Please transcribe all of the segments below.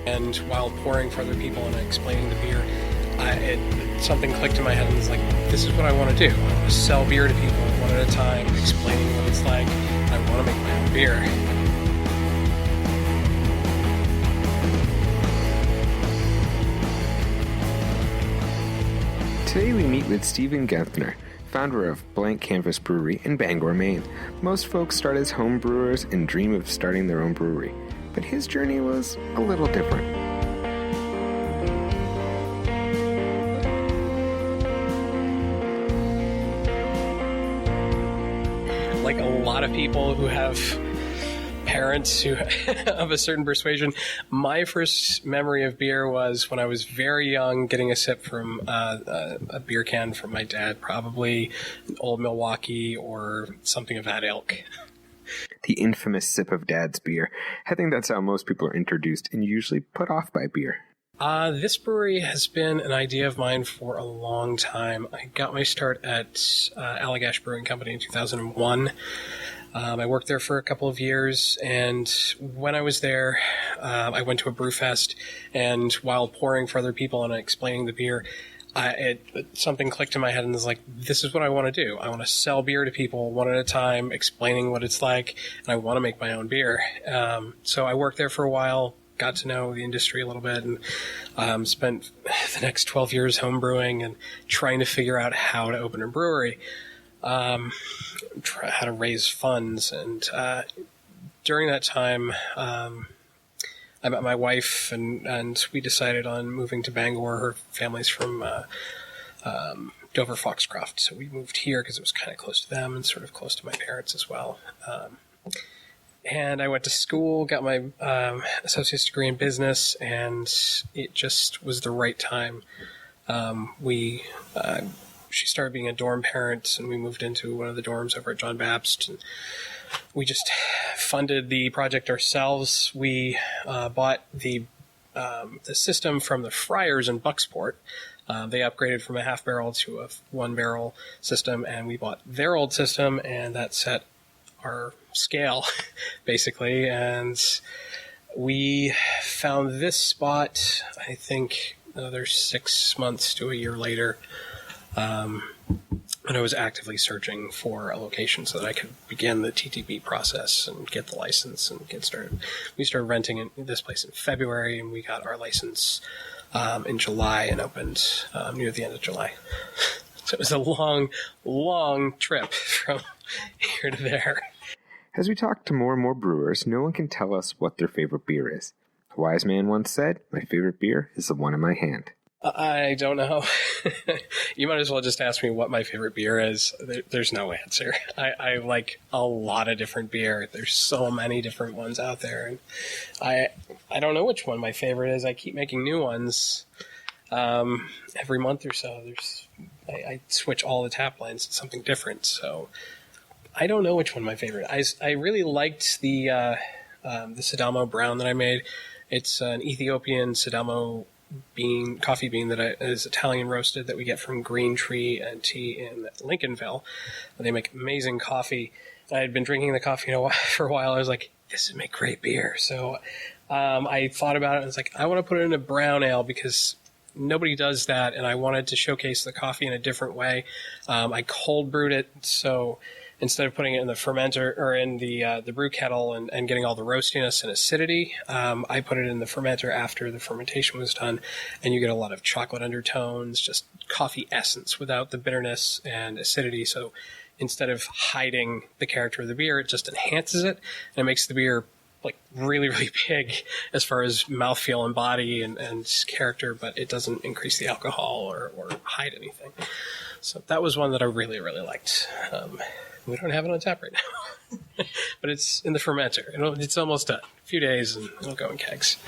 And while pouring for other people and explaining the beer, something clicked in my head and was like, this is what I want to do. I want to sell beer to people one at a time, explaining what it's like. I want to make my own beer. Today we meet with Stephen Genthner, founder of Blank Canvas Brewery in Bangor, Maine. Most folks start as home brewers and dream of starting their own brewery, but his journey was a little different. Like a lot of people who have parents who of a certain persuasion, my first memory of beer was when I was very young, getting a sip from a beer can from my dad, probably an Old Milwaukee or something of that ilk. The infamous sip of dad's beer. I think that's how most people are introduced and usually put off by beer. This brewery has been an idea of mine for a long time. I got my start at Allagash Brewing Company in 2001. I worked there for a couple of years, and when I was there, I went to a brew fest, and while pouring for other people and explaining the beer, something clicked in my head and was like, this is what I want to do. I want to sell beer to people one at a time, explaining what it's like, and I want to make my own beer. So I worked there for a while, got to know the industry a little bit, and spent the next 12 years home brewing and trying to figure out how to open a brewery, how to raise funds. And during that time, I met my wife, and we decided on moving to Bangor. Her family's from Dover Foxcroft, so we moved here because it was kind of close to them and sort of close to my parents as well. And I went to school, got my associate's degree in business, and it just was the right time. She started being a dorm parent, and we moved into one of the dorms over at John Baptist, and we just funded the project ourselves. We bought the system from the Friars in Bucksport. They upgraded from a half barrel to a 1 barrel system, and we bought their old system, and that set our scale, basically. And we found this spot, I think, another 6 months to a year later. And I was actively searching for a location so that I could begin the TTB process and get the license and get started. We started renting in this place in February, and we got our license in July and opened near the end of July. So it was a long, long trip from here to there. As we talk to more and more brewers, no one can tell us what their favorite beer is. A wise man once said, "My favorite beer is the one in my hand." I don't know. You might as well just ask me what my favorite beer is. There's no answer. I like a lot of different beer. There's so many different ones out there. And I don't know which one my favorite is. I keep making new ones every month or so. I switch all the tap lines to something different. So I don't know which one my favorite. I really liked the Sidamo Brown that I made. It's an Ethiopian Sidamo coffee bean that is Italian roasted that we get from Green Tree and Tea in Lincolnville. They make amazing coffee. I had been drinking the coffee for a while. I was like, this would make great beer. So I thought about it and was like, I want to put it in a brown ale because nobody does that, and I wanted to showcase the coffee in a different way. I cold brewed it, so instead of putting it in the fermenter or in the brew kettle and getting all the roastiness and acidity, I put it in the fermenter after the fermentation was done, and you get a lot of chocolate undertones, just coffee essence without the bitterness and acidity. So instead of hiding the character of the beer, it just enhances it, and it makes the beer like really, really big as far as mouthfeel and body and character, but it doesn't increase the alcohol or hide anything. So that was one that I really, really liked. We don't have it on tap right now, but it's in the fermenter. It's almost done. A few days and it'll go in kegs.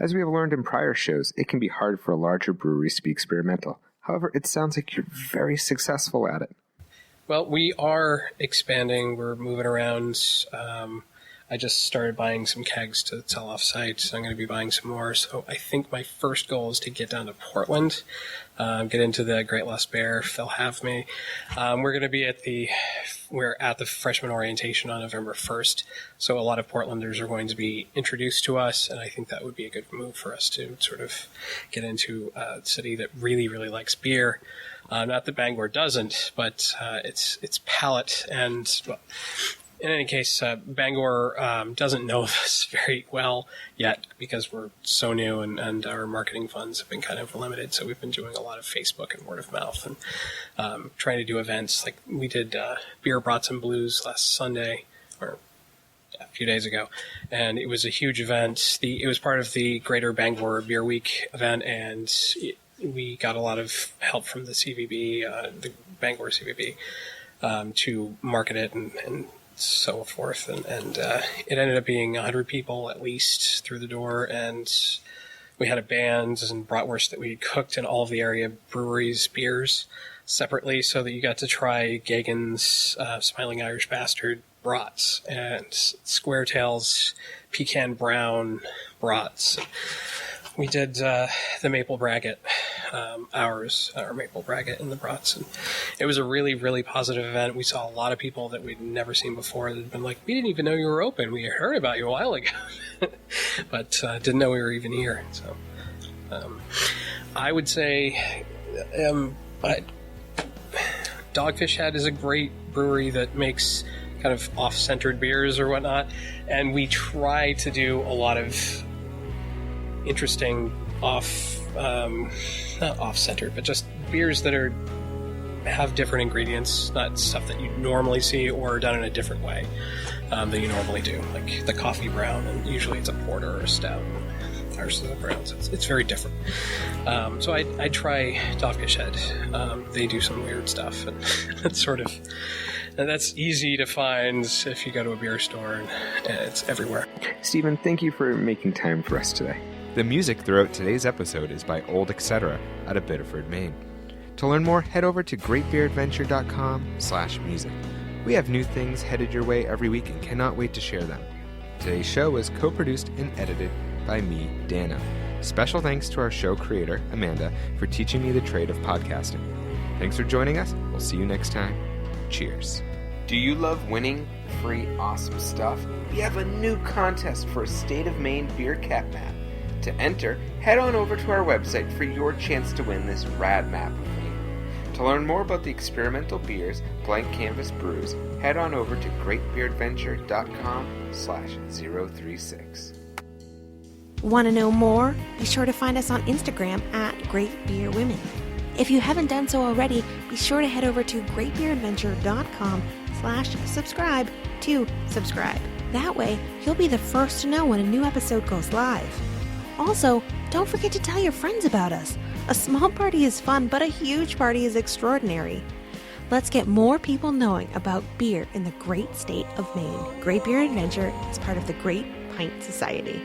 As we have learned in prior shows, it can be hard for larger breweries to be experimental. However, it sounds like you're very successful at it. Well, we are expanding. We're moving around. I just started buying some kegs to sell off site. So I'm going to be buying some more. So I think my first goal is to get down to Portland, get into the Great Lost Bear if they'll have me. We're going to be at the freshman orientation on November 1st. So a lot of Portlanders are going to be introduced to us, and I think that would be a good move for us to sort of get into a city that really, really likes beer. Not that Bangor doesn't, but its palate and... Well, in any case, Bangor doesn't know us very well yet because we're so new and our marketing funds have been kind of limited. So we've been doing a lot of Facebook and word of mouth and trying to do events. Like we did Beer, Brats, and Blues last Sunday, or a few days ago, and it was a huge event. It was part of the Greater Bangor Beer Week event, and we got a lot of help from the CVB, the Bangor CVB, to market it and so forth, and it ended up being 100 people at least through the door, and we had a band and bratwurst that we cooked in all of the area breweries' beers separately, so that you got to try Gagan's Smiling Irish Bastard brats and Square Tail's Pecan Brown brats. We did the Maple Braggot, our Maple Braggot in the brats. And it was a really, really positive event. We saw a lot of people that we'd never seen before that had been like, we didn't even know you were open. We heard about you a while ago, but didn't know we were even here. So I would say Dogfish Head is a great brewery that makes kind of off-centered beers or whatnot. And we try to do a lot of interesting not off-centered, but just beers that have different ingredients, not stuff that you normally see or done in a different way than you normally do, like the coffee brown, and usually it's a porter or a stout. Ours is a brown, so it's very different. So I try Dogfish Head. They do some weird stuff, and that's easy to find if you go to a beer store, and it's everywhere. Stephen, thank you for making time for us today. The music throughout today's episode is by Old Etc. out of Biddeford, Maine. To learn more, head over to greatbeeradventure.com/music. We have new things headed your way every week and cannot wait to share them. Today's show was co-produced and edited by me, Dana. Special thanks to our show creator, Amanda, for teaching me the trade of podcasting. Thanks for joining us. We'll see you next time. Cheers. Do you love winning free awesome stuff? We have a new contest for a State of Maine beer cap map. To enter, head on over to our website for your chance to win this rad map of Maine. To learn more about the experimental beers Blank Canvas brews, head on over to greatbeeradventure.com/036. Want to know more? Be sure to find us on Instagram at Great Beer Women. If you haven't done so already, be sure to head over to greatbeeradventure.com/subscribe to subscribe. That way, you'll be the first to know when a new episode goes live. Also, don't forget to tell your friends about us. A small party is fun, but a huge party is extraordinary. Let's get more people knowing about beer in the great state of Maine. Great Beer Adventure is part of the Great Pint Society.